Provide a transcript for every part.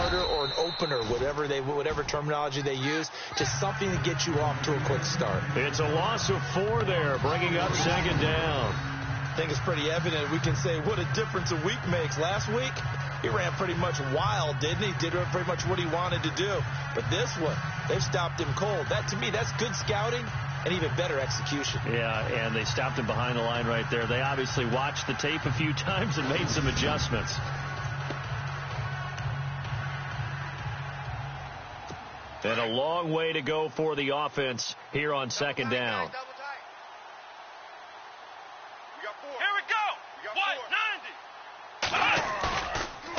starter or an opener, whatever terminology they use, just something to get you off to a quick start. It's a loss of 4 there, bringing up second down. I think it's pretty evident. We can say what a difference a week makes. Last week, he ran pretty much wild, didn't he? Did pretty much what he wanted to do. But this one, they've stopped him cold. That, to me, that's good scouting and even better execution. Yeah, and they stopped him behind the line right there. They obviously watched the tape a few times and made some adjustments. And a long way to go for the offense here on second down.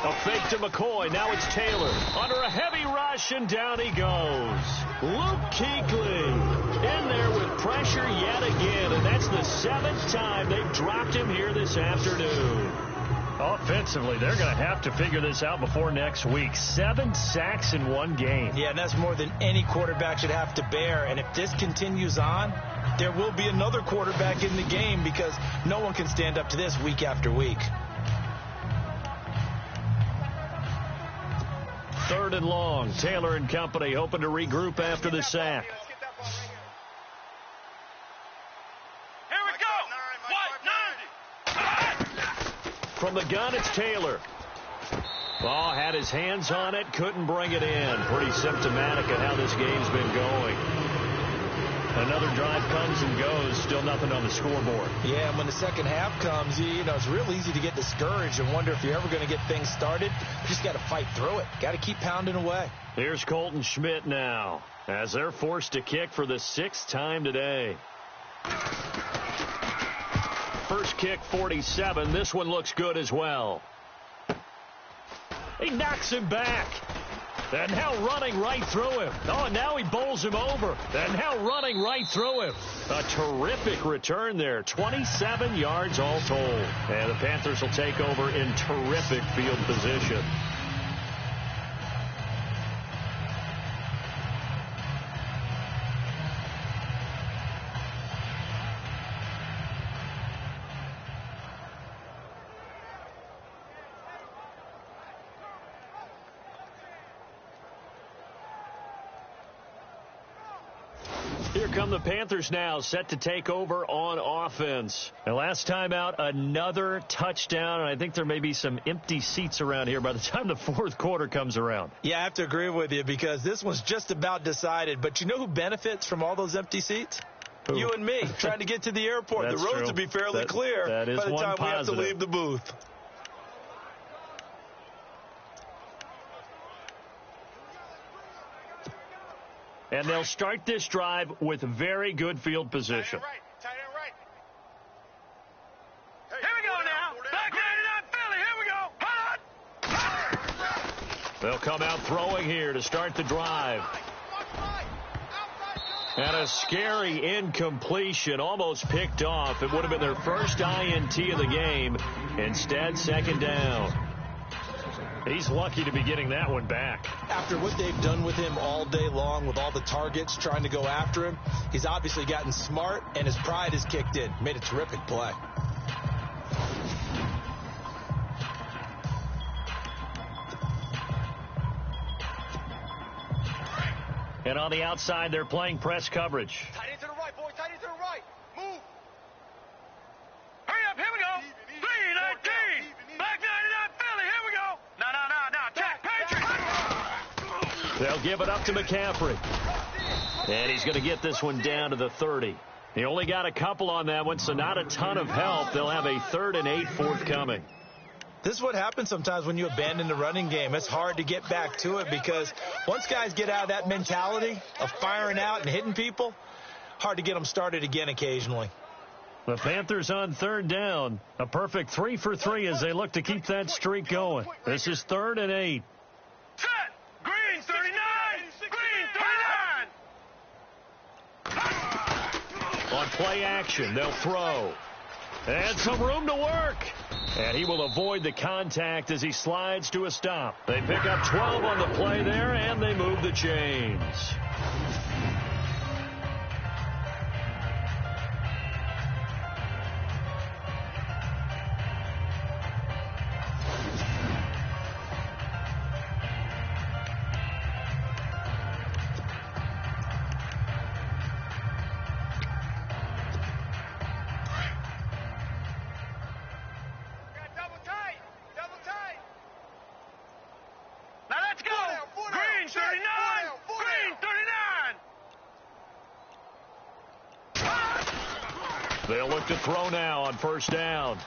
A fake to McCoy. Now it's Taylor. Under a heavy rush, and down he goes. Luke Kuechly in there with pressure yet again, and that's the 7th time they've dropped him here this afternoon. Offensively, they're going to have to figure this out before next week. 7 sacks in one game. Yeah, and that's more than any quarterback should have to bear. And if this continues on, there will be another quarterback in the game because no one can stand up to this week after week. 3rd and long. Taylor and company hoping to regroup after the sack. Here we go. From the gun, it's Taylor. Ball had his hands on it, couldn't bring it in. Pretty symptomatic of how this game's been going. Another drive comes and goes, still nothing on the scoreboard. Yeah, and when the second half comes, you know, it's real easy to get discouraged and wonder if you're ever going to get things started. You just got to fight through it. Got to keep pounding away. Here's Colton Schmidt now, as they're forced to kick for the 6th time today. First kick, 47. This one looks good as well. He knocks him back. And now running right through him. Oh, and now he bowls him over. And now running right through him. A terrific return there. 27 yards all told. And the Panthers will take over in terrific field position. Here come the Panthers now, set to take over on offense. And last time out, another touchdown, and I think there may be some empty seats around here by the time the 4th quarter comes around. Yeah, I have to agree with you because this one's just about decided. But you know who benefits from all those empty seats? Who? You and me, trying to get to the airport. The roads will be fairly clear by the time we have to leave the booth. And they'll start this drive with very good field position. Tight end right. Here we go now. Back 99 Philly. Here we go. They'll come out throwing here to start the drive. And a scary incompletion, almost picked off. It would have been their first INT of the game. Instead, second down. He's lucky to be getting that one back. After what they've done with him all day long with all the targets trying to go after him, he's obviously gotten smart and his pride has kicked in. Made a terrific play. And on the outside, they're playing press coverage. Tight end to the right, boy. Tight end to the right. Move. Hurry up. Here we go. 3-19. Back 99 Philly. Here we go. No. Attack. Patriots. They'll give it up to McCaffrey. And he's going to get this one down to the 30. He only got a couple on that one, so not a ton of help. They'll have a 3rd and 8 forthcoming. This is what happens sometimes when you abandon the running game. It's hard to get back to it because once guys get out of that mentality of firing out and hitting people, hard to get them started again occasionally. The Panthers on 3rd down. A perfect 3 for 3 as they look to keep that streak going. This is 3rd and 8. Set. Green 39. Green 39. On play action, they'll throw. And some room to work. And he will avoid the contact as he slides to a stop. They pick up 12 on the play there, and they move the chains. They'll look to throw now on first down.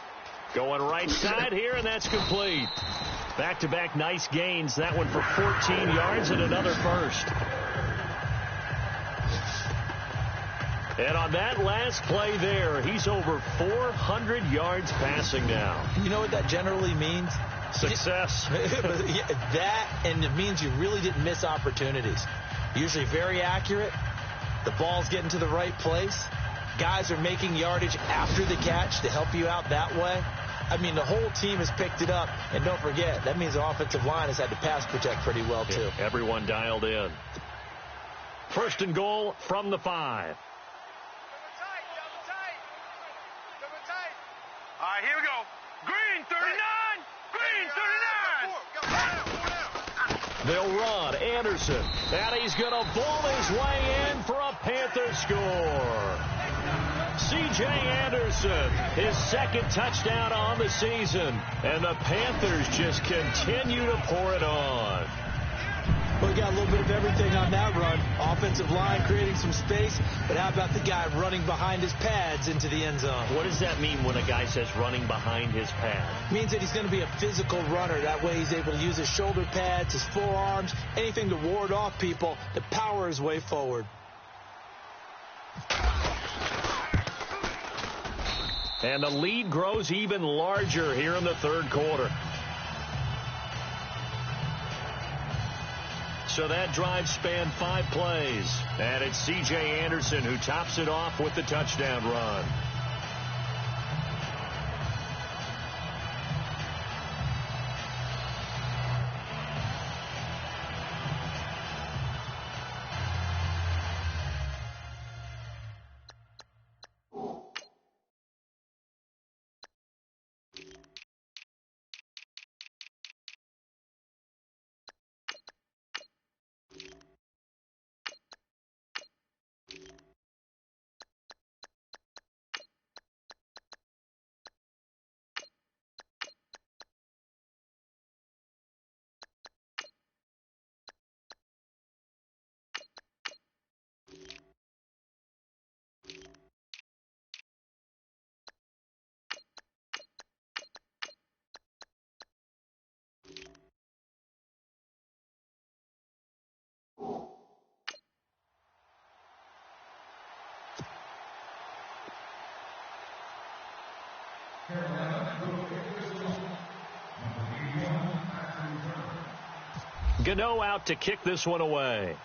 Going right side here, and that's complete. Back-to-back nice gains. That one for 14 yards and another first. And on that last play there, he's over 400 yards passing now. You know what that generally means? Success. That, and it means you really didn't miss opportunities. Usually very accurate. The ball's getting to the right place. Guys are making yardage after the catch to help you out that way. I mean, the whole team has picked it up. And don't forget, that means the offensive line has had to pass protect pretty well, too. Yeah, everyone dialed in. First and goal from the 5. All right, here we go. Green 39. Green 39. They'll run. Anderson. And he's going to ball his way in for a Panther score. C.J. Anderson, his second touchdown on the season. And the Panthers just continue to pour it on. Well, we got a little bit of everything on that run. Offensive line creating some space, but how about the guy running behind his pads into the end zone? What does that mean when a guy says running behind his pad? Means that he's going to be a physical runner. That way he's able to use his shoulder pads, his forearms, anything to ward off people to power his way forward. And the lead grows even larger here in the third quarter. So that drive spanned 5 plays. And it's C.J. Anderson who tops it off with the touchdown run. Gano out to kick this one away.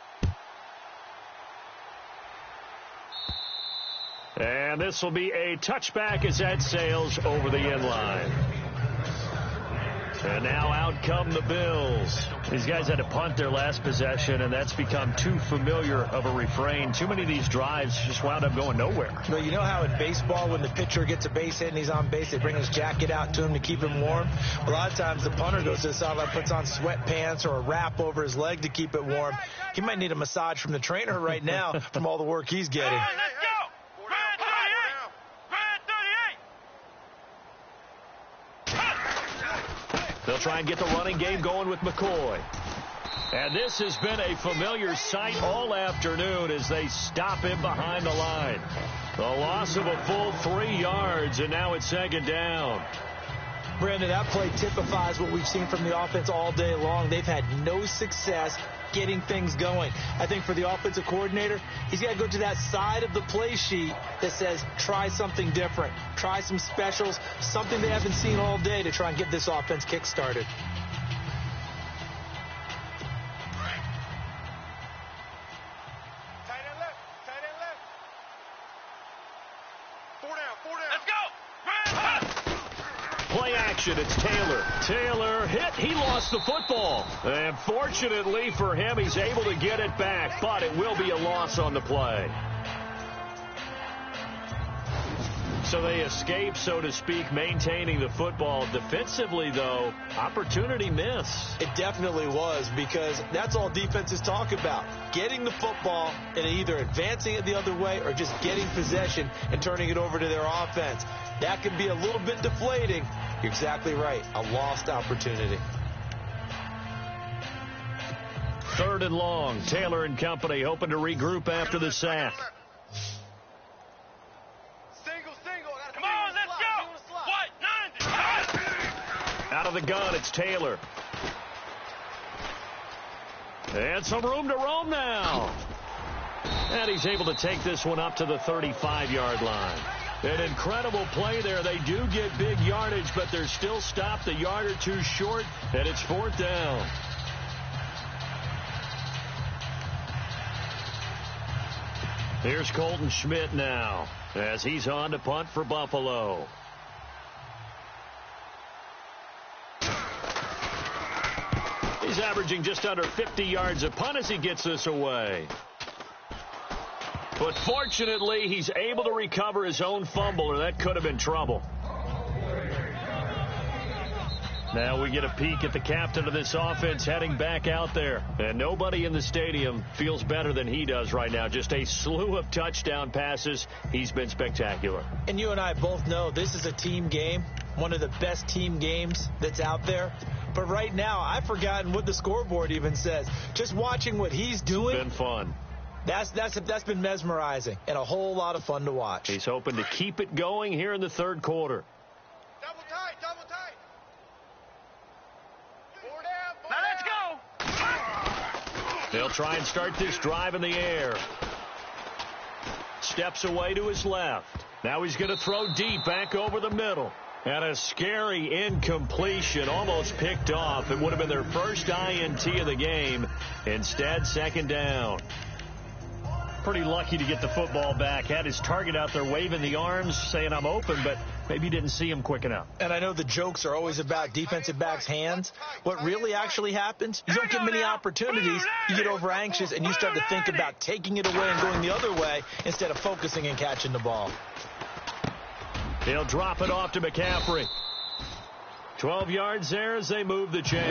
And this will be a touchback as that sails over the end line. And now out come the Bills. These guys had to punt their last possession, and that's become too familiar of a refrain. Too many of these drives just wound up going nowhere. Well, you know how in baseball when the pitcher gets a base hit and he's on base, they bring his jacket out to him to keep him warm? A lot of times the punter goes to the sideline, puts on sweatpants or a wrap over his leg to keep it warm. He might need a massage from the trainer right now from all the work he's getting. All right, let's go. Red 38. They'll try and get the running game going with McCoy. And this has been a familiar sight all afternoon as they stop him behind the line. The loss of a full 3 yards, and now it's second down. Brandon, that play typifies what we've seen from the offense all day long. They've had no success getting things going. I think for the offensive coordinator, he's got to go to that side of the play sheet that says try something different, try some specials, something they haven't seen all day to try and get this offense kick-started. Tight end left. Four down. Let's go. Play action, it's Taylor. Taylor hit, he lost the football. And fortunately for him, he's able to get it back, but it will be a loss on the play. So they escape, so to speak, maintaining the football. Defensively, though, opportunity miss. It definitely was, because that's all defenses talk about. Getting the football and either advancing it the other way or just getting possession and turning it over to their offense. That can be a little bit deflating. You're exactly right. A lost opportunity. Third and long. Taylor and company hoping to regroup after the sack. Single. the gun. It's Taylor. And some room to roam now. And he's able to take this one up to the 35-yard line. An incredible play there. They do get big yardage, but they're still stopped a yard or two short, and it's 4th down. Here's Colton Schmidt now as he's on to punt for Buffalo. He's averaging just under 50 yards a punt as he gets this away. But fortunately, he's able to recover his own fumble, or that could have been trouble. Now we get a peek at the captain of this offense heading back out there. And nobody in the stadium feels better than he does right now. Just a slew of touchdown passes. He's been spectacular. And you and I both know this is a team game, one of the best team games that's out there. But right now, I've forgotten what the scoreboard even says. Just watching what he's doing. It's been fun. That's been mesmerizing and a whole lot of fun to watch. He's hoping to keep it going here in the third quarter. Double tight, double tight. Four down, now let's go. They'll try and start this drive in the air. Steps away to his left. Now he's going to throw deep back over the middle. And a scary incompletion, almost picked off. It would have been their first INT of the game. Instead, 2nd down. Pretty lucky to get the football back. Had his target out there waving the arms, saying I'm open, but maybe you didn't see him quick enough. And I know the jokes are always about defensive backs' hands. What really actually happens, you don't get many opportunities. You get over anxious, and you start to think about taking it away and going the other way instead of focusing and catching the ball. He'll drop it off to McCaffrey. 12 yards there as they move the chains.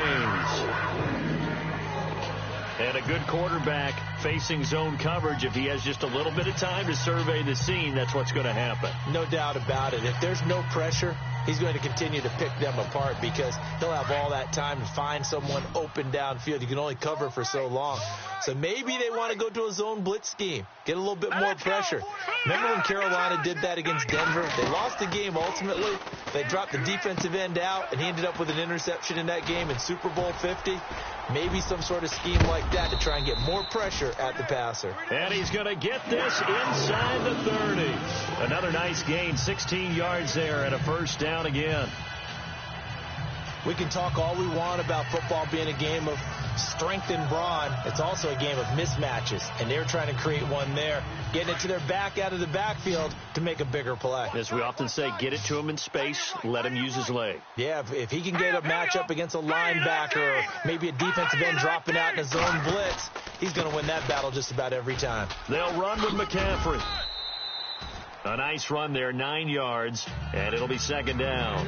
And a good quarterback facing zone coverage. If he has just a little bit of time to survey the scene, that's what's going to happen. No doubt about it. If there's no pressure, he's going to continue to pick them apart because he'll have all that time to find someone open downfield. You can only cover for so long. So maybe they want to go to a zone blitz scheme, get a little bit more pressure. Remember when Carolina did that against Denver? They lost the game ultimately. They dropped the defensive end out, and he ended up with an interception in that game in Super Bowl 50. Maybe some sort of scheme like that to try and get more pressure at the passer. And he's going to get this inside the 30. Another nice gain, 16 yards there, and a 1st down again. We can talk all we want about football being a game of strength and brawn. It's also a game of mismatches, and they're trying to create one there, getting it to their back out of the backfield to make a bigger play. As we often say, get it to him in space, let him use his leg. Yeah, if he can get a matchup against a linebacker or maybe a defensive end dropping out in a zone blitz, he's going to win that battle just about every time. They'll run with McCaffrey. A nice run there, 9 yards, and it'll be 2nd down.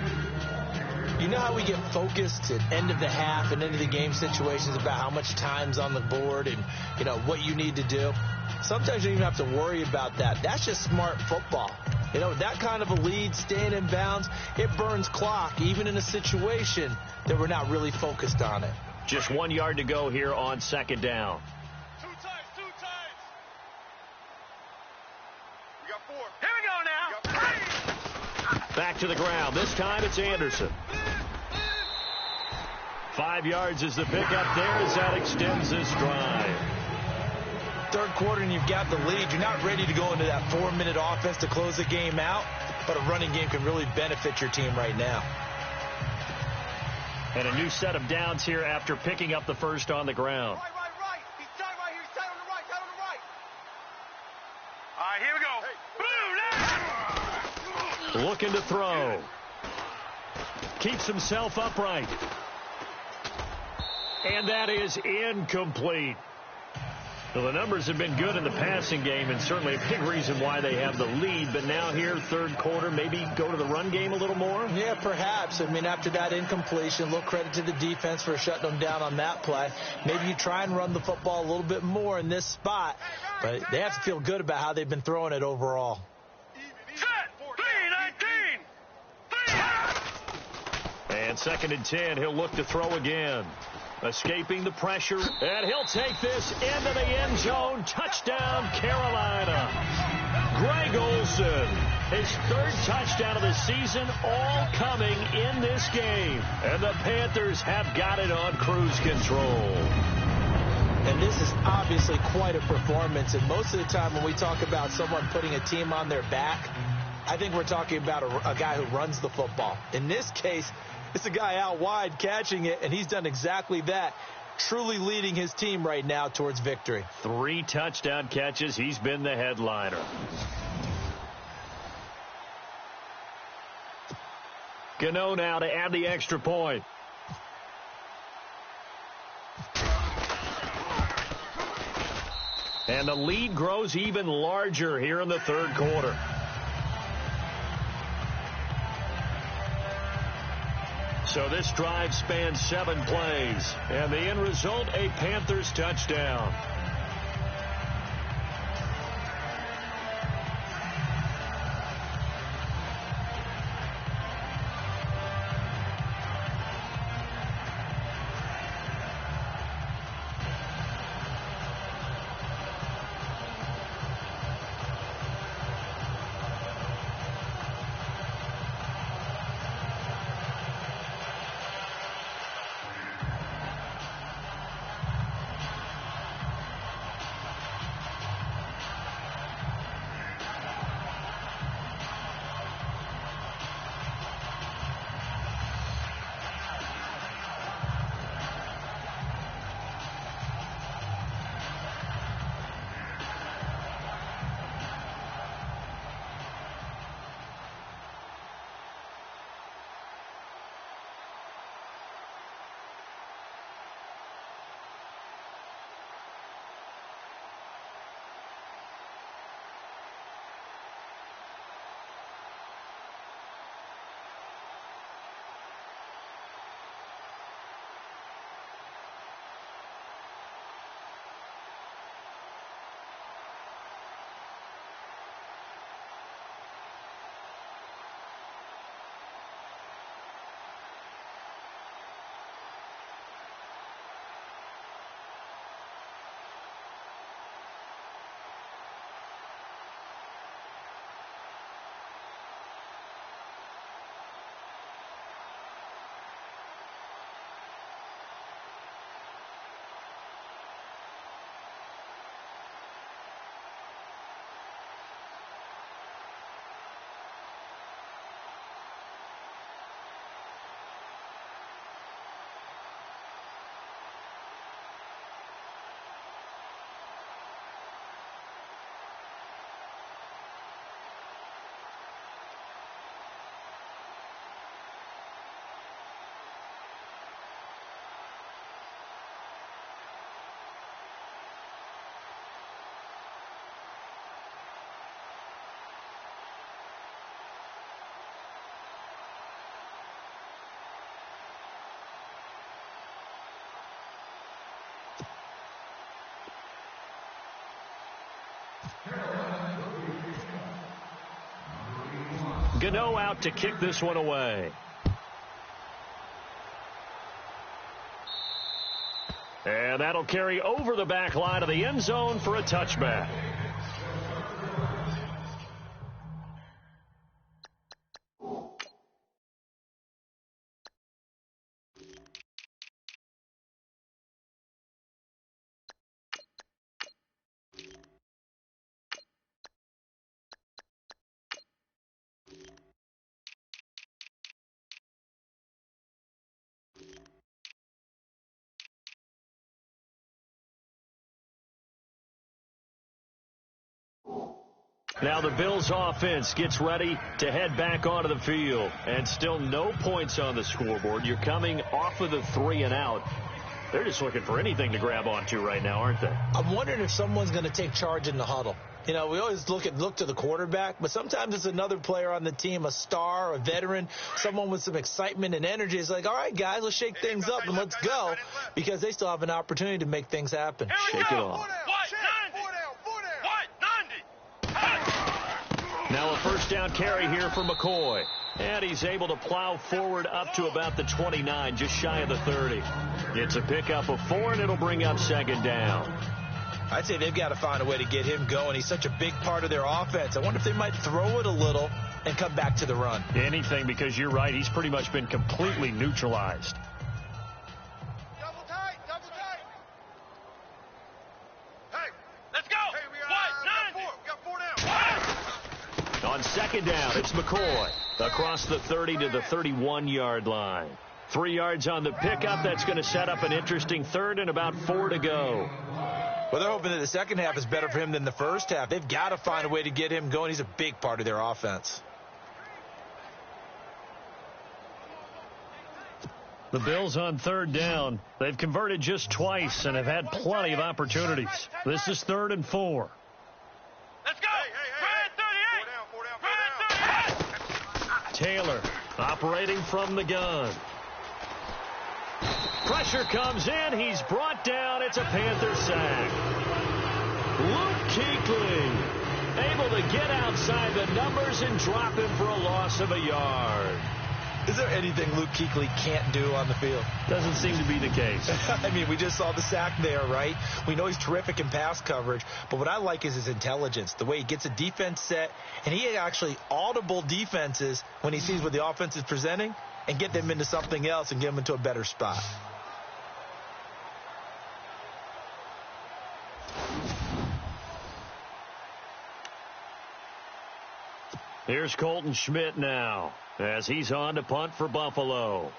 You know how we get focused at end of the half and end of the game situations about how much time's on the board and, you know, what you need to do? Sometimes you don't even have to worry about that. That's just smart football. You know, that kind of a lead, staying in bounds, it burns clock, even in a situation that we're not really focused on it. Just 1 yard to go here on 2nd down. Two times. We got 4. Here we go now. Back to the ground. This time it's Anderson. 5 yards is the pickup there as that extends this drive. Third quarter and you've got the lead. You're not ready to go into that 4-minute offense to close the game out, but a running game can really benefit your team right now. And a new set of downs here after picking up the first on the ground. Right. He's tight right here. He's tight on the right. All right, here we go. Boom, Looking to throw. Keeps himself upright. And that is incomplete. Well, the numbers have been good in the passing game and certainly a big reason why they have the lead. But now here, third quarter, maybe go to the run game a little more? Yeah, perhaps. I mean, after that incompletion, a little credit to the defense for shutting them down on that play. Maybe you try and run the football a little bit more in this spot. But they have to feel good about how they've been throwing it overall. And 2nd and 10, he'll look to throw again. Escaping the pressure, and he'll take this into the end zone. Touchdown, Carolina. Greg Olsen His third touchdown of the season, all coming in this game. And the Panthers have got it on cruise control. And this is obviously quite a performance. And most of the time when we talk about someone putting a team on their back, I think we're talking about a guy who runs the football. In this case, it's a guy out wide catching it, and he's done exactly that, truly leading his team right now towards victory. 3 touchdown catches. He's been the headliner. Gano now to add the extra point. And the lead grows even larger here in the third quarter. So this drive spans 7 plays. And the end result, a Panthers touchdown. Gano out to kick this one away. And that'll carry over the back line of the end zone for a touchback. Now the Bills offense gets ready to head back onto the field. And still no points on the scoreboard. You're coming off of the 3 and out. They're just looking for anything to grab onto right now, aren't they? I'm wondering if someone's going to take charge in the huddle. You know, we always look to the quarterback, but sometimes it's another player on the team, a star, a veteran, someone with some excitement and energy. It's like, all right, guys, let's shake things up and let's go, because they still have an opportunity to make things happen. Shake it off. Now a first down carry here for McCoy. And he's able to plow forward up to about the 29, just shy of the 30. It's a pickup of 4, and it'll bring up second down. I'd say they've got to find a way to get him going. He's such a big part of their offense. I wonder if they might throw it a little and come back to the run. Anything, because you're right. He's pretty much been completely neutralized. Double tight, double tight. Hey, let's go. Hey, we got four down. On second down, it's McCoy across the 30 to the 31-yard line. 3 yards on the pickup. That's going to set up an interesting third and about 4 to go. Well, they're hoping that the second half is better for him than the first half. They've got to find a way to get him going. He's a big part of their offense. The Bills on third down. They've converted just twice and have had plenty of opportunities. This is 3rd and 4. Let's go. Hey, 38. Taylor operating from the gun. Pressure comes in. He's brought down. It's a Panther sack. Luke Kuechly able to get outside the numbers and drop him for a loss of a yard. Is there anything Luke Kuechly can't do on the field? Doesn't seem to be the case. I mean, we just saw the sack there, right? We know he's terrific in pass coverage, but what I like is his intelligence, the way he gets a defense set, and he actually audible defenses when he sees what the offense is presenting and get them into something else and get them into a better spot. Here's Colton Schmidt now as he's on to punt for Buffalo.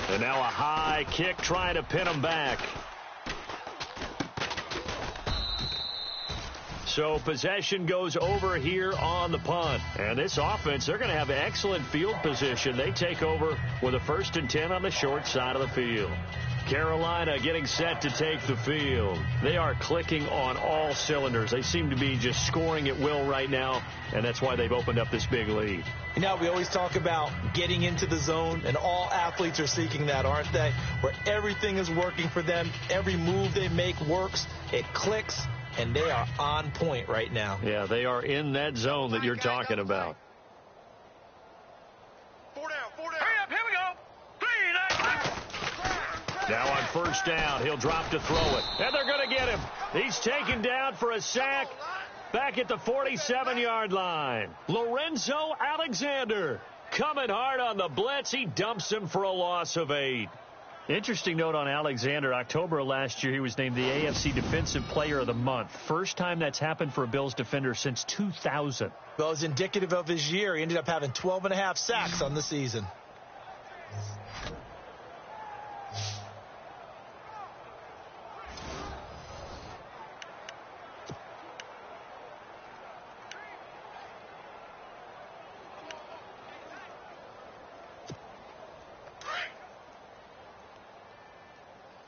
And now a high kick trying to pin him back. So possession goes over here on the punt. And this offense, they're going to have excellent field position. They take over with a 1st and 10 on the short side of the field. Carolina getting set to take the field. They are clicking on all cylinders. They seem to be just scoring at will right now, and that's why they've opened up this big lead. You know, we always talk about getting into the zone, and all athletes are seeking that, aren't they? Where everything is working for them. Every move they make works. It clicks, and they are on point right now. Yeah, they are in that zone that you're talking about. 4 down. Hurry up, here we go. 3, 9, Now on first down, he'll drop to throw it. And they're going to get him. He's taken down for a sack back at the 47-yard line. Lorenzo Alexander coming hard on the blitz. He dumps him for a loss of 8. Interesting note on Alexander. October of last year, he was named the AFC Defensive Player of the Month. First time that's happened for a Bills defender since 2000. Well, it's indicative of his year. He ended up having 12.5 sacks on the season.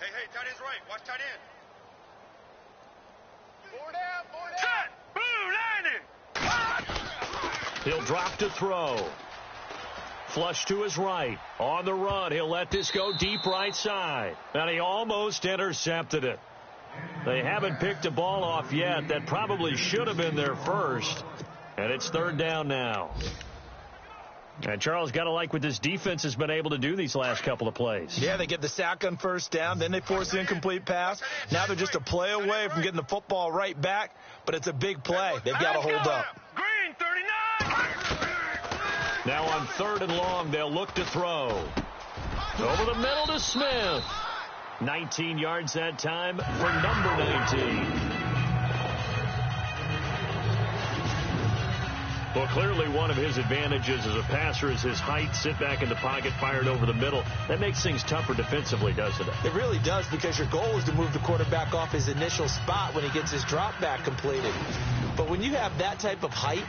Hey, tight end's right. Watch tight end. 4 down. Set. Blue 90. He'll drop to throw. Flush to his right. On the run, he'll let this go deep right side. And he almost intercepted it. They haven't picked a ball off yet. That probably should have been their first. And it's 3rd down now. And Charles, got to like what this defense has been able to do these last couple of plays. Yeah, they get the sack on first down. Then they force the incomplete pass. Now they're just a play away from getting the football right back. But it's a big play. They've got to hold up. Green 39. Now on 3rd and long, they'll look to throw. Over the middle to Smith. 19 yards that time for number 19. Well, clearly one of his advantages as a passer is his height. Sit back in the pocket, fired over the middle. That makes things tougher defensively, doesn't it? It really does, because your goal is to move the quarterback off his initial spot when he gets his drop back completed. But when you have that type of height,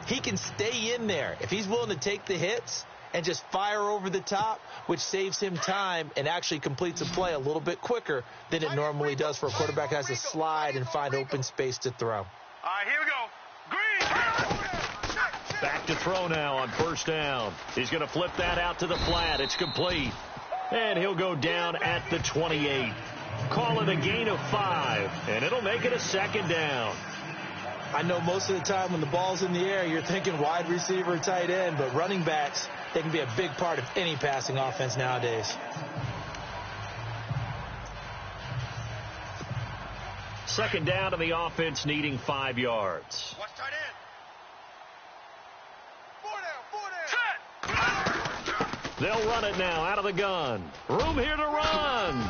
he can stay in there. If he's willing to take the hits and just fire over the top, which saves him time and actually completes a play a little bit quicker than it normally does for a quarterback that has to slide and find open space to throw. All right, here we go. Green. Back to throw now on first down. He's going to flip that out to the flat. It's complete. And he'll go down at the 28. Call it a gain of 5, and it'll make it a 2nd down. I know most of the time when the ball's in the air, you're thinking wide receiver, tight end, but running backs, they can be a big part of any passing offense nowadays. Second down to the offense, needing 5 yards. Watch tight end. 4 down. Set. They'll run it now out of the gun. Room here to run.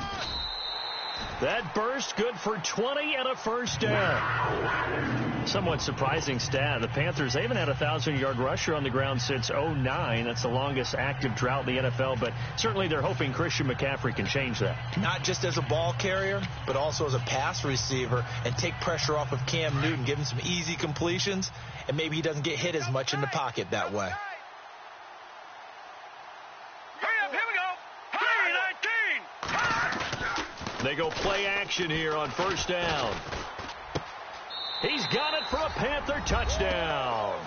That burst good for 20 and a first down. Somewhat surprising stat. The Panthers, they haven't had a 1,000-yard rusher on the ground since 2009. That's the longest active drought in the NFL, but certainly they're hoping Christian McCaffrey can change that. Not just as a ball carrier, but also as a pass receiver, and take pressure off of Cam Newton, give him some easy completions, and maybe he doesn't get hit as much in the pocket that way. Hurry up, here we go. 3-19. They go play action here on first down. He's got it for a Panther touchdown.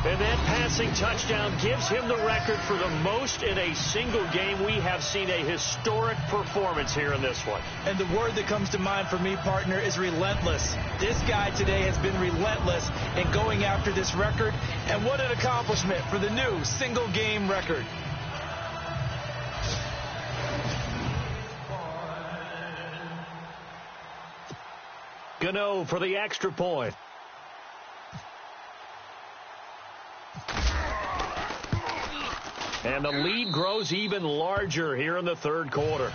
And that passing touchdown gives him the record for the most in a single game. We have seen a historic performance here in this one. And the word that comes to mind for me, partner, is relentless. This guy today has been relentless in going after this record. And what an accomplishment for the new single-game record. Gano for the extra point. And the lead grows even larger here in the third quarter.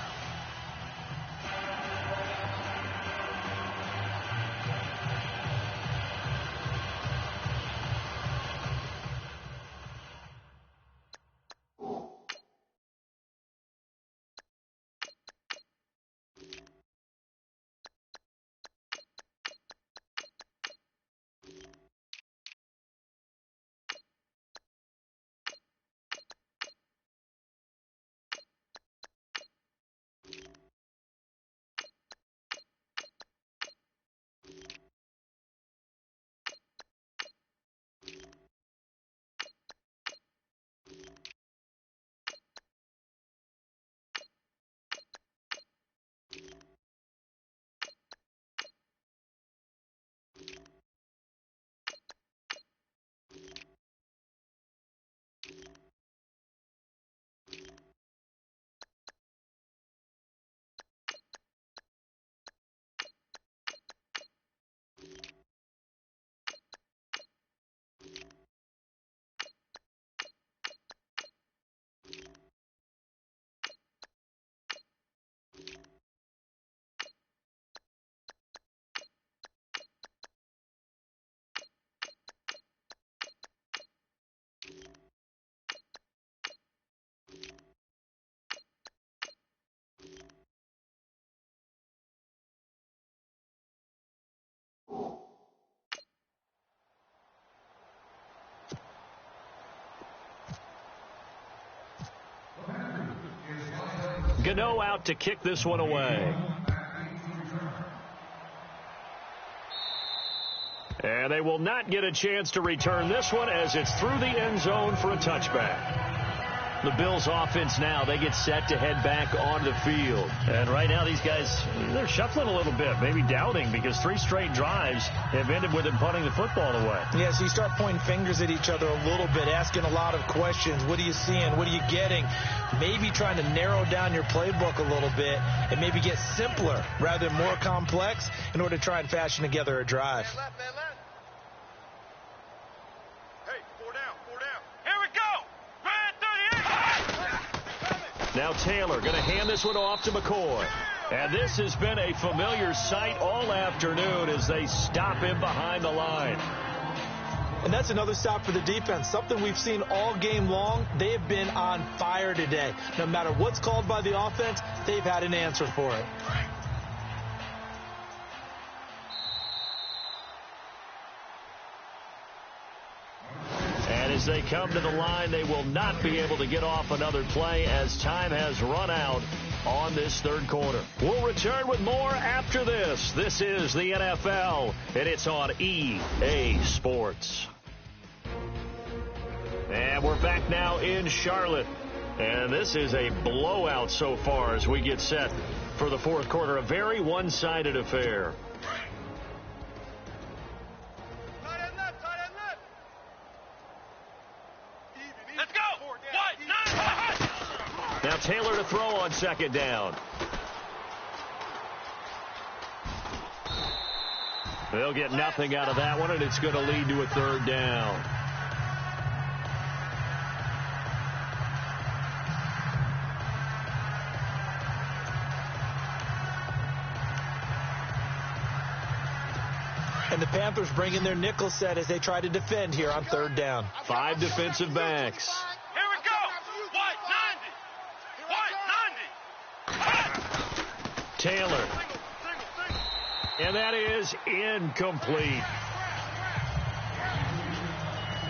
Gano out to kick this one away. And they will not get a chance to return this one as it's through the end zone for a touchback. The Bills offense now, they get set to head back on the field. And right now these guys, they're shuffling a little bit, maybe doubting, because 3 straight drives have ended with them punting the football away. Yeah, so you start pointing fingers at each other a little bit, asking a lot of questions. What are you seeing? What are you getting? Maybe trying to narrow down your playbook a little bit and maybe get simpler rather than more complex in order to try and fashion together a drive. Man left, man left. Hey, 4 down, 4 down. Here we go. Now Taylor going to hand this one off to McCoy. And this has been a familiar sight all afternoon as they stop him behind the line. And that's another stop for the defense, something we've seen all game long. They have been on fire today. No matter what's called by the offense, they've had an answer for it. And as they come to the line, they will not be able to get off another play as time has run out on this third quarter. We'll return with more after this. This is the NFL, and it's on EA Sports. And we're back now in Charlotte. And this is a blowout so far as we get set for the fourth quarter. A very one-sided affair. Let's go. What? Now Taylor to throw on second down. They'll get nothing out of that one, and it's going to lead to a third down. And the Panthers bring in their nickel set as they try to defend here on third down. 5 defensive backs. Here we go. What? 90. Taylor. And that is incomplete.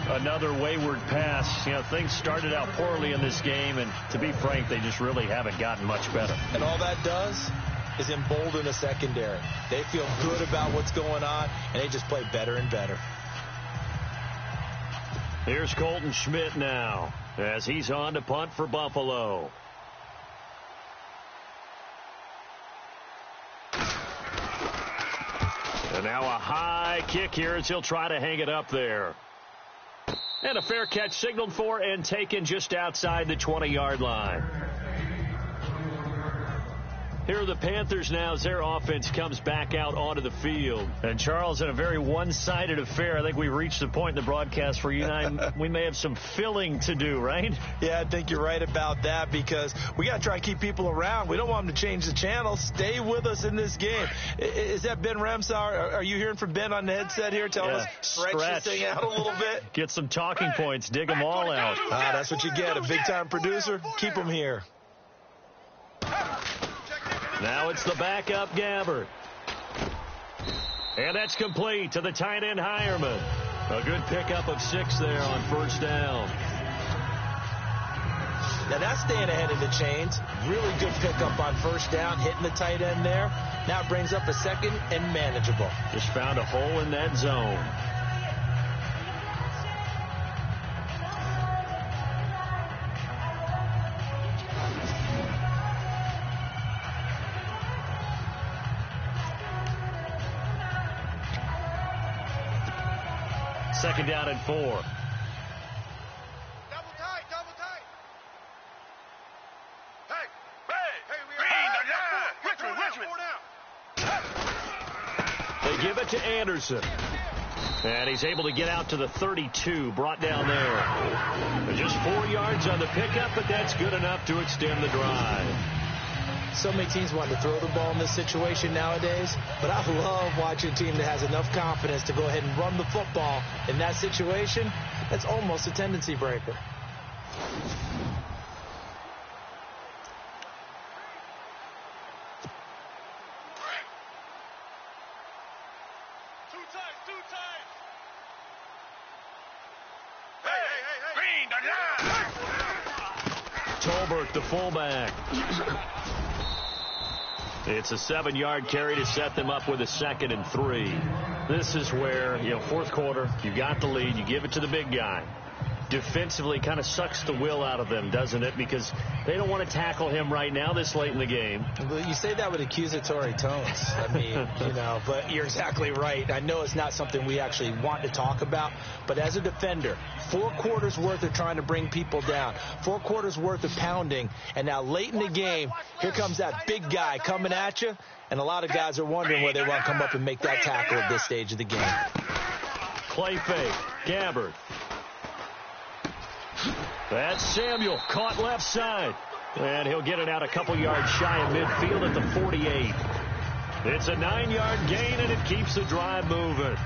Another wayward pass. You know, things started out poorly in this game, and to be frank, they just really haven't gotten much better. And all that does is embolden a secondary. They feel good about what's going on, and they just play better and better. Here's Colton Schmidt now as he's on to punt for Buffalo. And now a high kick here as he'll try to hang it up there. And a fair catch signaled for and taken just outside the 20-yard line. Here are the Panthers now as their offense comes back out onto the field. And, Charles, in a very one-sided affair, I think we've reached the point in the broadcast where you and I, we may have some filling to do, right? Yeah, I think you're right about that because we got to try to keep people around. We don't want them to change the channel. Stay with us in this game. Is that Ben Ramsauer? Are you hearing from Ben on the headset here telling us stretch this thing out a little bit? Get some talking points. Dig them all out. That's what you get. A big-time producer. Keep them here. Now it's the backup Gabbert. And that's complete to the tight end Hireman. A good pickup of 6 there on first down. Now that's staying ahead of the chains. Really good pickup on first down, hitting the tight end there. Now it brings up a second and manageable. Just found a hole in that zone. Second down and 4. Double tight, double tight. Hey, They give it to Anderson. And he's able to get out to the 32, brought down there. Just 4 yards on the pickup, but that's good enough to extend the drive. So many teams want to throw the ball in this situation nowadays, but I love watching a team that has enough confidence to go ahead and run the football in that situation. That's almost a tendency breaker. Tolbert, the fullback. It's a 7-yard carry to set them up with a 2nd and 3. This is where, fourth quarter, you got the lead, you give it to the big guy. Defensively kind of sucks the will out of them, doesn't it? Because they don't want to tackle him right now this late in the game. Well, you say that with accusatory tones. I mean, but you're exactly right. I know it's not something we actually want to talk about, but as a defender, 4 quarters worth of trying to bring people down, 4 quarters worth of pounding, and now late in the game, here comes that big guy coming at you, and a lot of guys are wondering whether they want to come up and make that tackle at this stage of the game. Play fake. Gabbert. That's Samuel, caught left side. And he'll get it out a couple yards shy of midfield at the 48. It's a 9-yard gain, and it keeps the drive moving.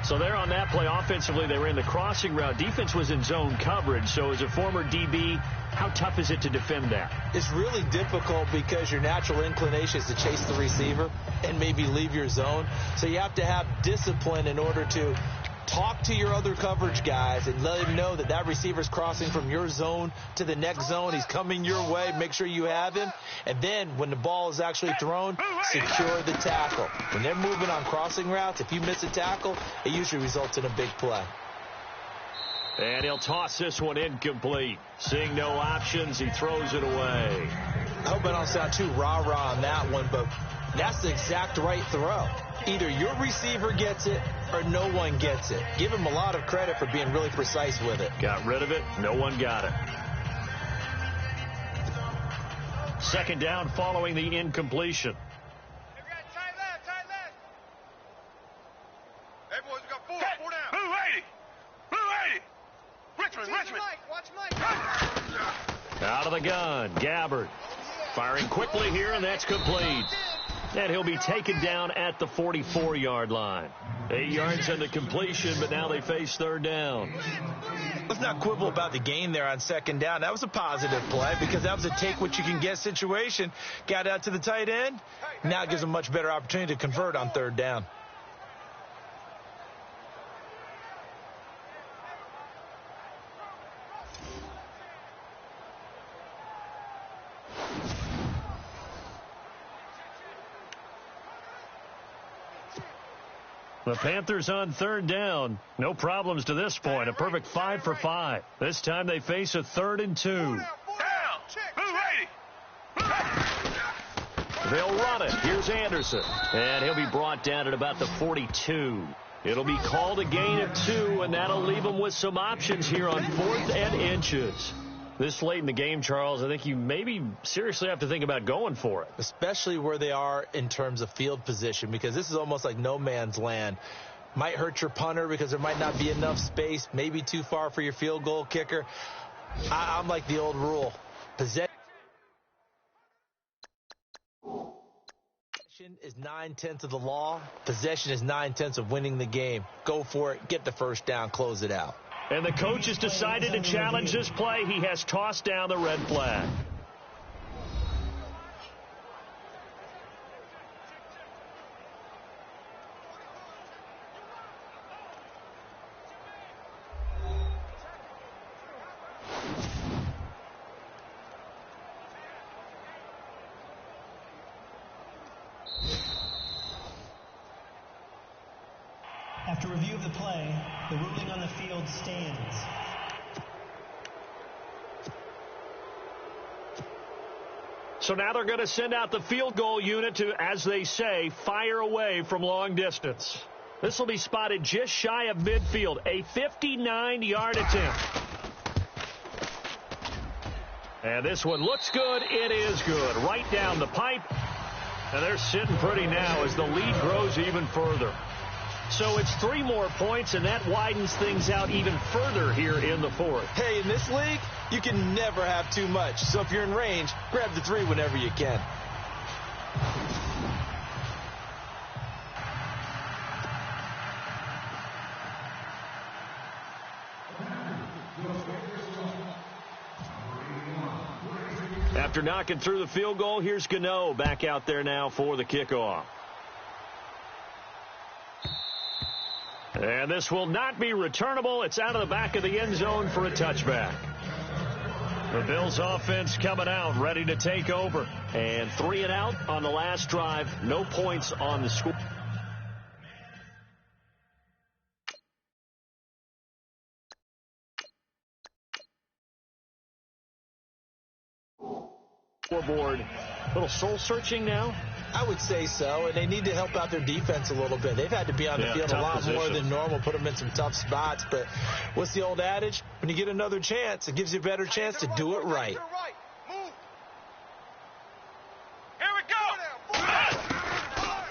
So there on that play, offensively, they ran the crossing route. Defense was in zone coverage. So as a former DB, how tough is it to defend that? It's really difficult because your natural inclination is to chase the receiver and maybe leave your zone. So you have to have discipline in order to talk to your other coverage guys and let him know that that receiver's crossing from your zone to the next zone. He's coming your way. Make sure you have him. And then when the ball is actually thrown, secure the tackle. When they're moving on crossing routes, if you miss a tackle, it usually results in a big play. And he'll toss this one incomplete. Seeing no options, he throws it away. I hope I don't sound too rah-rah on that one, but that's the exact right throw. Either your receiver gets it or no one gets it. Give him a lot of credit for being really precise with it. Got rid of it. No one got it. Second down following the incompletion. Hey, boys, we got four down. Blue 80. Blue 80. Richmond. Watch Mike. Out of the gun. Gabbert firing quickly here, and that's complete. And he'll be taken down at the 44-yard line. 8 yards on the completion, but now they face third down. Let's not quibble about the gain there on second down. That was a positive play because that was a take-what-you-can-get situation. Got out to the tight end. Now it gives them a much better opportunity to convert on third down. The Panthers on third down. No problems to this point. A perfect 5 for 5. This time they face a 3rd and 2. They'll run it. Here's Anderson. And he'll be brought down at about the 42. It'll be called a gain of 2, and that'll leave them with some options here on 4th and inches. This late in the game, Charles, I think you maybe seriously have to think about going for it. Especially where they are in terms of field position, because this is almost like no man's land. Might hurt your punter because there might not be enough space, maybe too far for your field goal kicker. I'm like the old rule. Possession is 9/10 of the law. Possession is 9/10 of winning the game. Go for it. Get the first down. Close it out. And the coach has decided to challenge this play. He has tossed down the red flag. After review of the play, the ruling on the field stands. So now they're going to send out the field goal unit to, as they say, fire away from long distance. This will be spotted just shy of midfield, a 59-yard attempt. And this one looks good. It is good. Right down the pipe. And they're sitting pretty now as the lead grows even further. So it's 3 more points, and that widens things out even further here in the 4th. Hey, in this league, you can never have too much. So if you're in range, grab the 3 whenever you can. After knocking through the field goal, here's Gano back out there now for the kickoff. And this will not be returnable. It's out of the back of the end zone for a touchback. The Bills offense coming out, ready to take over. And 3 and out on the last drive. No points on the score. Scoreboard. A little soul searching now. I would say so, and they need to help out their defense a little bit. They've had to be on the field a lot more than normal, put them in some tough spots. But what's the old adage? When you get another chance, it gives you a better chance to do it right. Here we go.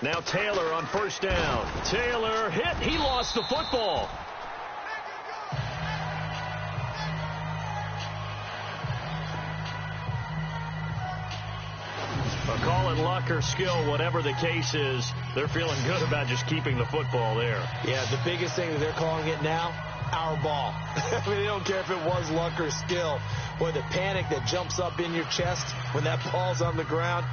Now Taylor on first down. Taylor hit. He lost the football. Call it luck or skill, whatever the case is, they're feeling good about just keeping the football there. Yeah, the biggest thing that they're calling it now, our ball. I mean, they don't care if it was luck or skill. Boy, the panic that jumps up in your chest when that ball's on the ground,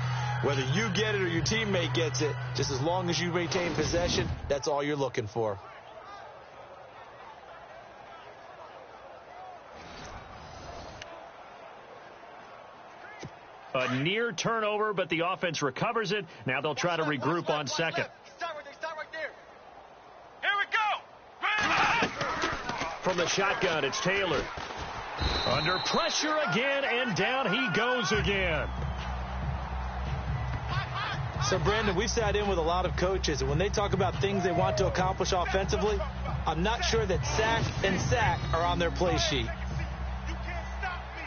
whether you get it or your teammate gets it, just as long as you maintain possession, that's all you're looking for. A near turnover, but the offense recovers it. Now they'll try to regroup on second. Stop right there. Here we go. From the shotgun. It's Taylor. Under pressure again, and down he goes again. So, Brandon, we've sat in with a lot of coaches, and when they talk about things they want to accomplish offensively, I'm not sure that sack and sack are on their play sheet. You can't stop me.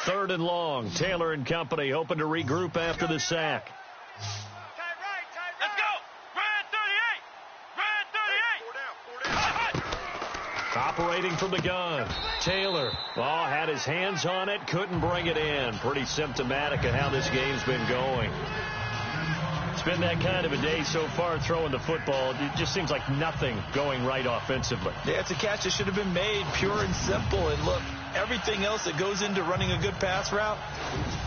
3rd and long. Taylor and company hoping to regroup after the sack. Let's go. Red 38. Red 38. Operating from the gun. Taylor, had his hands on it, couldn't bring it in. Pretty symptomatic of how this game's been going. It's been that kind of a day so far throwing the football. It just seems like nothing going right offensively. Yeah, it's a catch that should have been made, pure and simple. And look, everything else that goes into running a good pass route,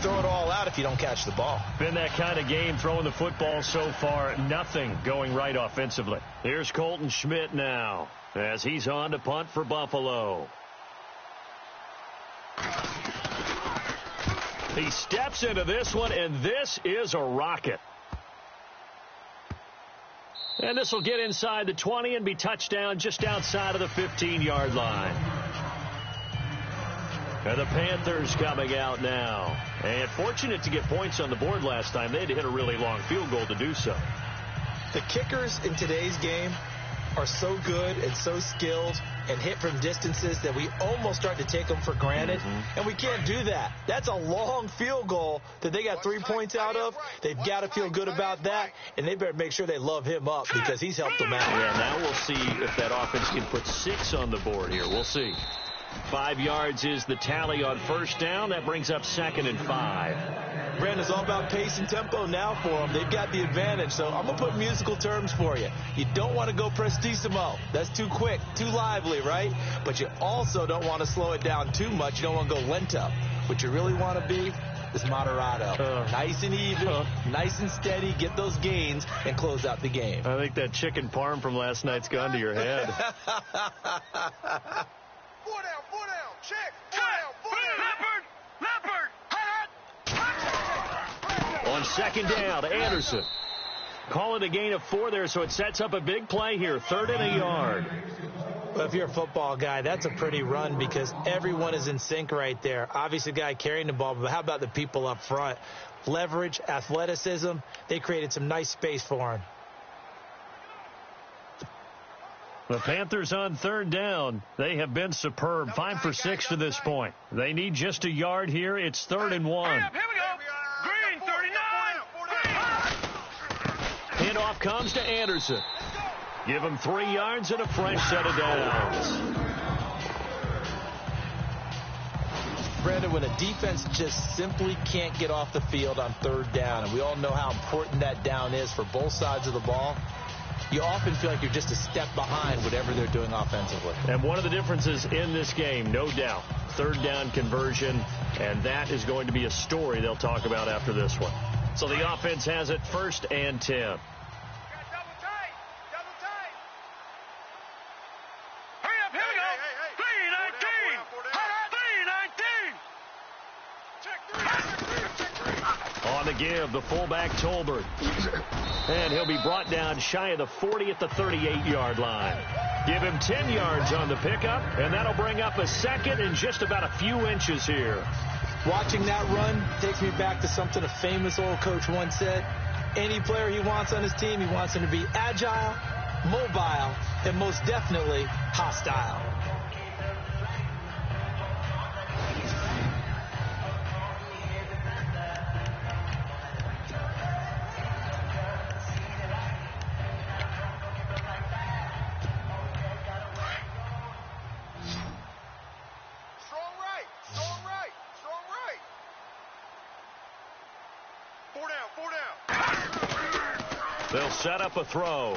throw it all out if you don't catch the ball. Been that kind of game throwing the football so far. Nothing going right offensively. Here's Colton Schmidt now as he's on to punt for Buffalo. He steps into this one, and this is a rocket. And this will get inside the 20 and be touchdown just outside of the 15-yard line. And the Panthers coming out now. And fortunate to get points on the board last time. They had to hit a really long field goal to do so. The kickers in today's game are so good and so skilled and hit from distances that we almost start to take them for granted. And we can't do that. That's a long field goal that they got 3 points out of. They've got to feel good about that, and they better make sure they love him up because he's helped them out. Yeah, now we'll see if that offense can put 6 on the board here. We'll see. 5 yards is the tally on first down. That brings up 2nd and 5. Brandon, it's all about pace and tempo now for them. They've got the advantage. So I'm going to put musical terms for you. You don't want to go prestissimo. That's too quick, too lively, right? But you also don't want to slow it down too much. You don't want to go lento. What you really want to be is moderato. Nice and even, nice and steady. Get those gains and close out the game. I think that chicken parm from last night's gone to your head. 4 down, check. 4 down. Leopard. On 2nd down, Anderson. Calling a gain of 4 there, so it sets up a big play here. 3rd and a yard. Well, if you're a football guy, that's a pretty run because everyone is in sync right there. Obviously, the guy carrying the ball, but how about the people up front? Leverage, athleticism, they created some nice space for him. The Panthers on 3rd down. They have been superb. 5 for 6 to this point. They need just a yard here. It's 3rd and 1. Here we go. Green 39. Handoff comes to Anderson. Give him 3 yards and a fresh set of downs. Brandon, when a defense just simply can't get off the field on 3rd down, and we all know how important that down is for both sides of the ball, you often feel like you're just a step behind whatever they're doing offensively. And one of the differences in this game, no doubt, 3rd down conversion, and that is going to be a story they'll talk about after this one. So the offense has it 1st and 10. Double tight. Hurry up, here we go. 319. On the give, the fullback Tolbert. And he'll be brought down shy of the 40 at the 38-yard line. Give him 10 yards on the pickup, and that'll bring up a 2nd and just about a few inches here. Watching that run takes me back to something a famous old coach once said. Any player he wants on his team, he wants him to be agile, mobile, and most definitely hostile. They'll set up a throw.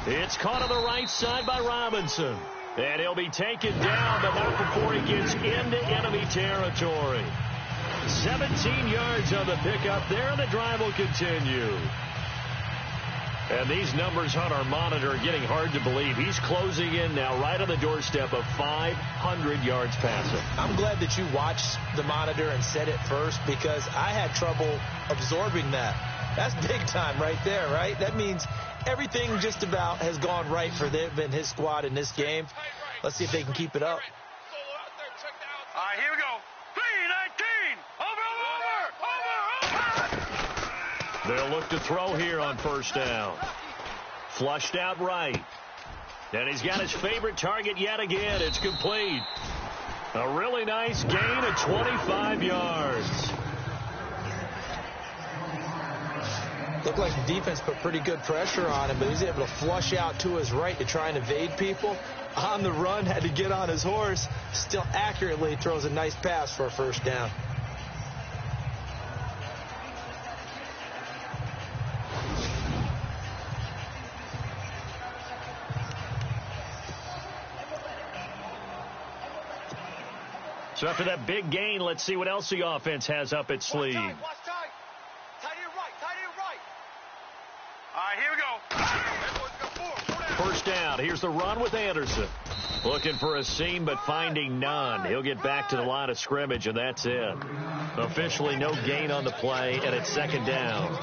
It's caught on the right side by Robinson. And he'll be taken down, but not before he gets into enemy territory. 17 yards on the pickup there, and the drive will continue. And these numbers on our monitor are getting hard to believe. He's closing in now right on the doorstep of 500 yards passing. I'm glad that you watched the monitor and said it first, because I had trouble absorbing that. That's big time right there, right? That means everything just about has gone right for them and his squad in this game. Let's see if they can keep it up. All right, here we go. 3-19. Over. They'll look to throw here on first down. Flushed out right. And he's got his favorite target yet again. It's complete. A really nice gain of 25 yards. Looked like the defense put pretty good pressure on him, but he was able to flush out to his right to try and evade people. On the run, had to get on his horse. Still accurately throws a nice pass for a first down. So after that big gain, let's see what else the offense has up its sleeve. Watch tight. Tight end right. Tight end right. All right, here we go. First down. Here's the run with Anderson. Looking for a seam, but finding none. He'll get back to the line of scrimmage, and that's it. Officially no gain on the play, and it's second down.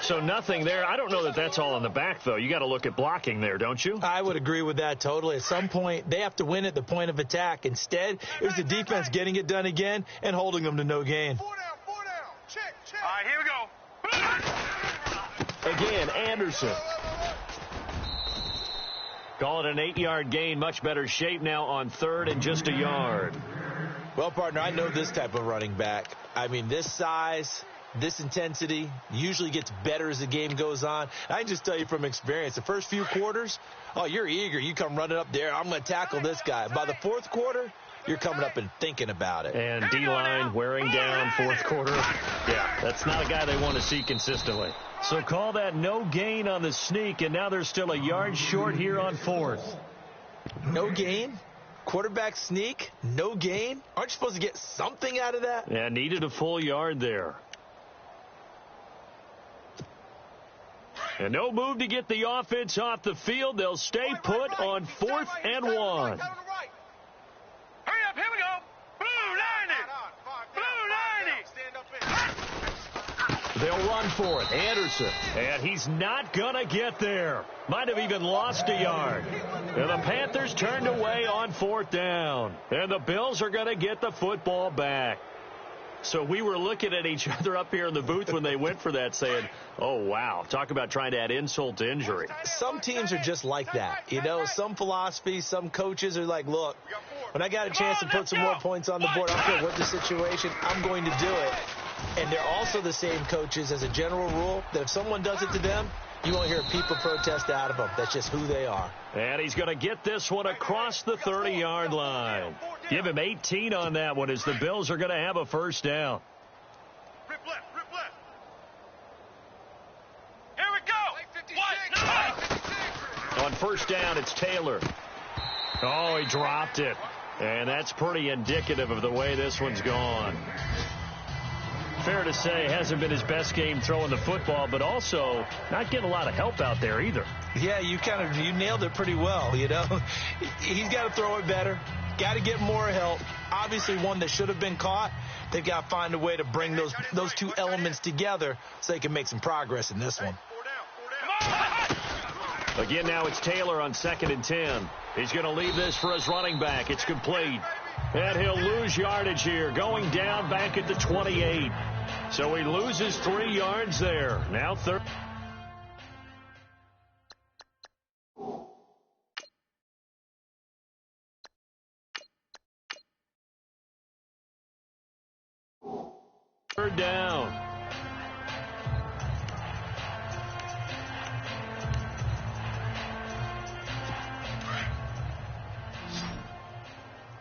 So nothing there. I don't know that that's all in the back, though. You got to look at blocking there, don't you? I would agree with that totally. At some point, they have to win at the point of attack. Instead, it was the defense getting it done again and holding them to no gain. 4 down. Check. All right, here we go. Again, Anderson. Call it an 8-yard gain. Much better shape now on third and just a yard. Well, partner, I know this type of running back. I mean, this size, this intensity usually gets better as the game goes on. And I can just tell you from experience, the first few quarters, oh, you're eager. You come running up there. I'm going to tackle this guy. By the fourth quarter, you're coming up and thinking about it. And D-line wearing down fourth quarter. Yeah, that's not a guy they want to see consistently. So call that no gain on the sneak, and now they're still a yard short here on fourth. No gain? Quarterback sneak? No gain? Aren't you supposed to get something out of that? Yeah, needed a full yard there. And no move to get the offense off the field. They'll stay put on 4th and 1. Hurry up, here we go. Blue 90. They'll run for it. Anderson. And he's not going to get there. Might have even lost a yard. And the Panthers turned away on 4th down. And the Bills are going to get the football back. So we were looking at each other up here in the booth when they went for that saying, oh, wow, talk about trying to add insult to injury. Some teams are just like that. You know, some philosophies, some coaches are like, look, when I got a chance to put some more points on the board, I don't care what the situation, I'm going to do it. And they're also the same coaches as a general rule that if someone does it to them, you won't hear a peep or protest out of them. That's just who they are. And he's going to get this one across the 30-yard line. Give him 18 on that one as the Bills are going to have a first down. Rip left. Here we go. On first down, it's Taylor. Oh, he dropped it. And that's pretty indicative of the way this one's gone. Fair to say, hasn't been his best game throwing the football, but also not getting a lot of help out there either. Yeah, you nailed it pretty well, you know. He's got to throw it better. Got to get more help. Obviously, one that should have been caught. They've got to find a way to bring those two elements together so they can make some progress in this one. 4 down. Again, now it's Taylor on 2nd and 10. He's going to leave this for his running back. It's complete. And he'll lose yardage here, going down back at the 28. So he loses 3 yards there. Now third. Third down.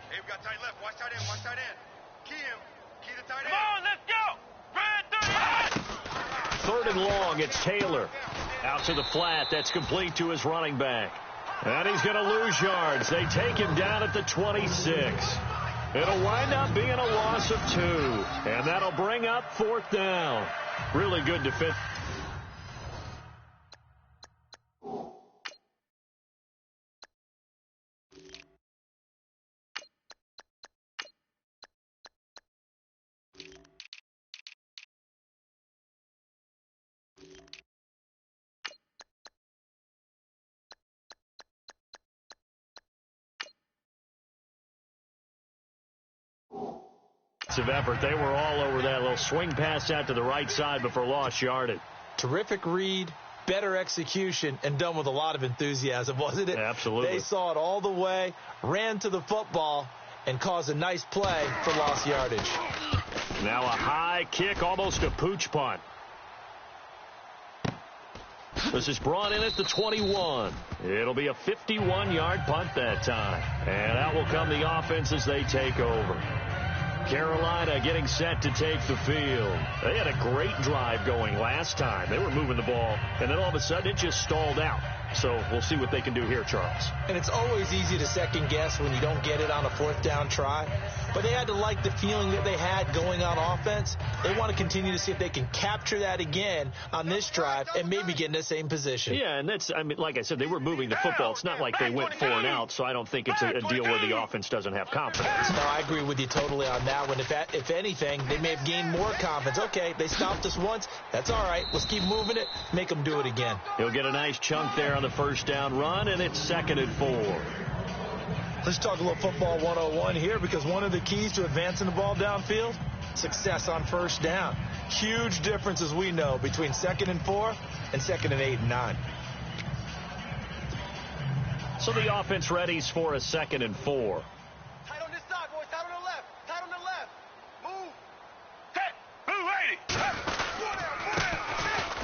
Hey, we got tight left. Watch tight end. Key him. Key the tight end. Come on, let's go. Red 38. Third and long, it's Taylor. Out to the flat. That's complete to his running back. And he's going to lose yards. They take him down at the 26. It'll wind up being a loss of 2. And that'll bring up 4th down. Really good defense. effort. They were all over that little swing pass out to the right side before lost yardage. Terrific read, better execution, and done with a lot of enthusiasm, wasn't it? Absolutely. They saw it all the way, ran to the football, and caused a nice play for lost yardage. Now a high kick, almost a pooch punt. This is brought in at the 21. It'll be a 51-yard punt that time. And out will come the offense as they take over. Carolina getting set to take the field. They had a great drive going last time. They were moving the ball, and then all of a sudden it just stalled out. So we'll see what they can do here, Charles. And it's always easy to second guess when you don't get it on a fourth down try. But they had to like the feeling that they had going on offense. They want to continue to see if they can capture that again on this drive and maybe get in the same position. Yeah, and that's, I mean, like I said, they were moving the football. It's not like they went 4 and out, so I don't think it's a deal where the offense doesn't have confidence. No, I agree with you totally on that one. If anything, they may have gained more confidence. Okay, they stopped us once. That's all right. Let's keep moving it. Make them do it again. He'll get a nice chunk there on the first down run, and it's 2nd and 4. Let's talk a little football 101 here, because one of the keys to advancing the ball downfield, success on first down. Huge difference, as we know, between 2nd and 4 and 2nd and 8 and 9. So the offense readies for a 2nd and 4. Tight on this side, boys. Tight on the left. Tight on the left. Move. Set. Move,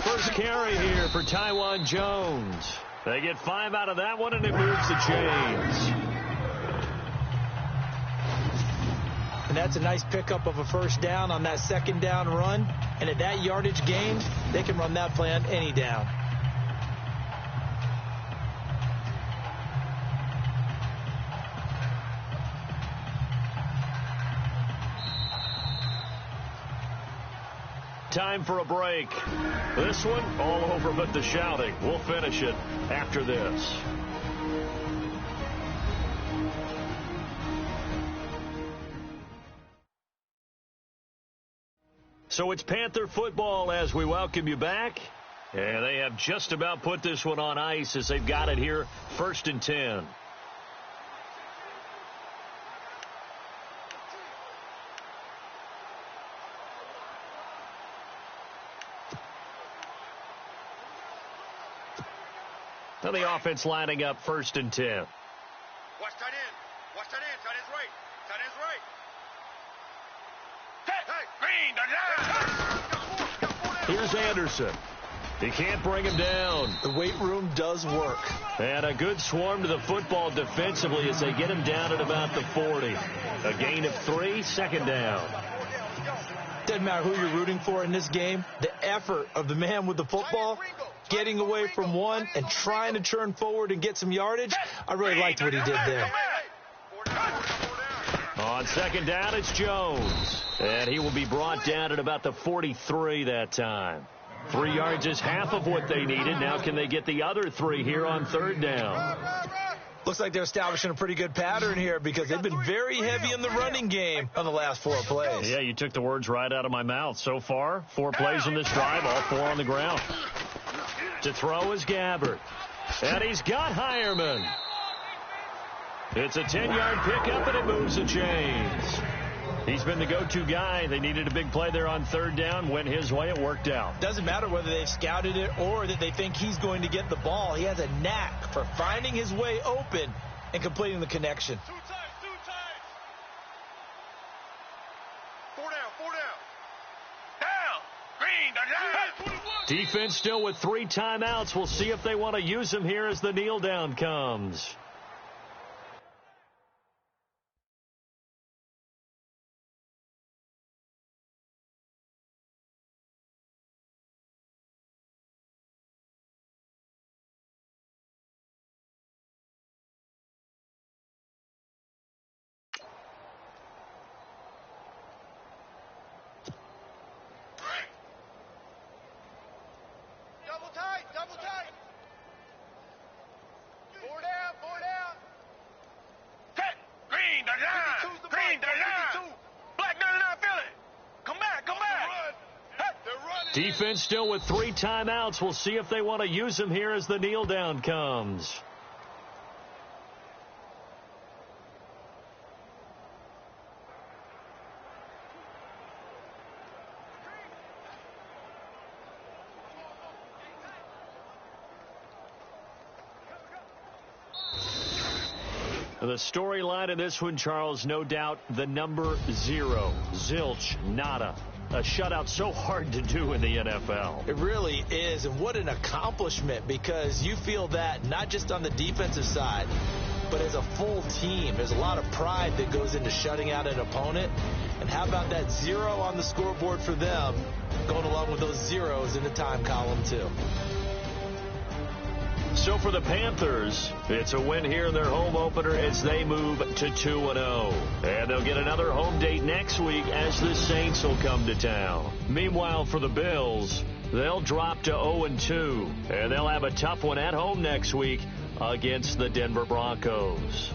80. First carry here for Taiwan Jones. They get 5 out of that one, and it moves the chains. And that's a nice pickup of a first down on that 2nd down run. And at that yardage gain, they can run that play on any down. Time for a break. This one, all over but the shouting. We'll finish it after this. So it's Panther football as we welcome you back. And they have just about put this one on ice as they've got it here, 1st and 10. Now the offense lining up 1st and 10. Watch tight end. Watch tight end. Tight end's right. Tight end's right. Here's Anderson. He can't bring him down. The weight room does work. And a good swarm to the football defensively as they get him down at about the 40. A gain of 3, 2nd down. Doesn't matter who you're rooting for in this game. The effort of the man with the football, getting away from one and trying to turn forward and get some yardage, I really liked what he did there. On 2nd down, it's Jones. And he will be brought down at about the 43 that time. 3 yards is half of what they needed. Now can they get the other 3 here on 3rd down? Looks like they're establishing a pretty good pattern here, because they've been very heavy in the running game on the last 4 plays. Yeah, you took the words right out of my mouth. So far, 4 plays in this drive, all 4 on the ground. To throw is Gabbert. And he's got Hireman. It's a 10-yard pickup, and it moves the chains. He's been the go-to guy. They needed a big play there on 3rd down. Went his way. It worked out. Doesn't matter whether they've scouted it or that they think he's going to get the ball. He has a knack for finding his way open and completing the connection. 2 times. 4 down. 4 down. Down. Green. Defense still with 3 timeouts. We'll see if they want to use them here as the kneel down comes. Double tight. 4 down. 4 down. Set. Green. The line. Green. The line. Black 99 Philly. Come back. Defense still with 3 timeouts. We'll see if they want to use them here as the kneel down comes. The storyline in this one, Charles, no doubt the number 0. Zilch, nada. A shutout so hard to do in the NFL. It really is, and what an accomplishment, because you feel that not just on the defensive side, but as a full team. There's a lot of pride that goes into shutting out an opponent. And how about that 0 on the scoreboard for them, going along with those zeros in the time column, too. So for the Panthers, it's a win here in their home opener as they move to 2-0. And they'll get another home date next week as the Saints will come to town. Meanwhile, for the Bills, they'll drop to 0-2. And they'll have a tough one at home next week against the Denver Broncos.